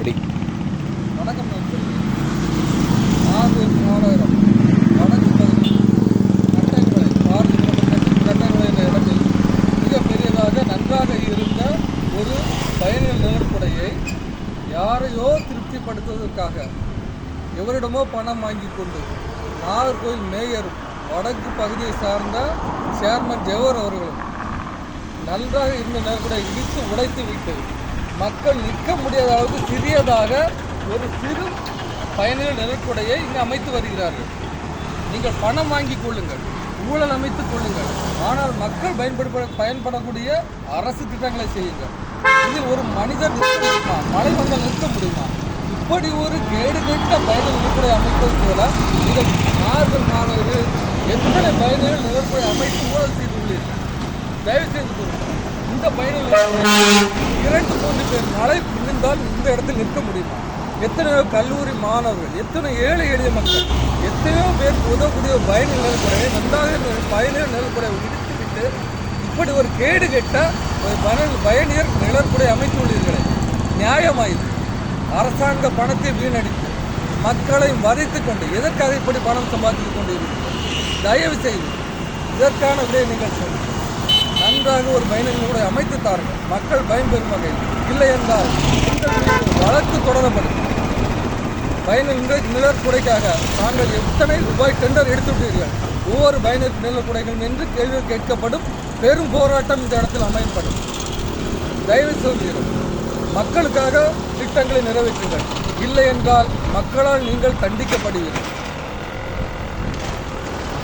எப்படி? வணக்கம் நண்பர்களே. நாகூர் மாநகரம் வடக்கு பகுதி கட்டைக்குளை கட்டைக்குளை என்ற இடத்தில் மிகப்பெரியதாக நன்றாக இருந்த ஒரு பயணிகள் நிழற்படையை யாரையோ திருப்திப்படுத்துவதற்காக எவரிடமோ பணம் வாங்கி கொண்டு நாகர்கோவில் மேயர் வடக்கு பகுதியை சார்ந்த சேர்மன் ஜெவர் அவர்களும் நன்றாக இருந்த நிழற்படை இடித்து உடைத்து விட்டு மக்கள் நிற்க முடியாத அளவுக்கு சிறியதாக ஒரு சிறு பயணிகள் நிழற்படையை இங்கு அமைத்து வருகிறார்கள். நீங்கள் பணம் வாங்கி கொள்ளுங்கள், ஊழல் அமைத்துக் கொள்ளுங்கள், ஆனால் மக்கள் பயன்படக்கூடிய அரசு திட்டங்களை செய்யுங்கள். இதில் ஒரு மனிதர் நிற்க முடியுமா? மழை வந்தால் நிற்க முடியுமா? இப்படி ஒரு கேடுகெட்ட பயணிகள் நிழற்படை அமைப்பது போல இதில் நாகூர் மாநகரில் எத்தனை பயணிகள் நிழற்படை அமைத்து ஊழல் செய்துள்ளீர்கள். தயவு செய்து கூறுங்கள், இந்த பயணிகள் 2-3 பேர் மழை விழுந்தால் இந்த இடத்தில் நிற்க முடியுமா? எத்தனையோ கல்லூரி மாணவர்கள், எத்தனை ஏழை எளிய மக்கள், எத்தனையோ பேர் உதவக்கூடிய பயணிகள் நிழற்படையை நன்றாக பயணிகள் நிழற்படையை இடித்துவிட்டு இப்படி ஒரு கேடு கெட்ட பயணியர் நிழற்படை அமைத்துள்ளீர்களே, நியாயமாயிது. அரசாங்க பணத்தை வீணடித்து மக்களை வதைத்து கொண்டு எதற்காக இப்படி பணம் சம்பாதித்துக் கொண்டிருக்கிறீர்கள்? தயவு செய்து இதற்கான விடையை நீங்கள் சொல்லுங்கள். நன்றாக ஒரு பயணிகள் கூட அமைத்து தாருங்கள், மக்கள் பயன்பெறும் வகையில். இல்லை என்றால் வழக்கு தொடரப்படும். பயணிகள் நிழற்படைக்காக தாங்கள் எத்தனை ரூபாய் டெண்டர் எடுத்துவிட்டீர்கள்? ஒவ்வொரு பயணிகள் நிழற்படைகள் என்று கேள்வி கேட்கப்படும். பெரும் போராட்டம் இந்த இடத்தில் அமையப்படும். தயவு செய்கிறோம், மக்களுக்காக திட்டங்களை நிறைவேற்றுங்கள். இல்லை என்றால் மக்களால் நீங்கள் தண்டிக்கப்படுவீர்கள்.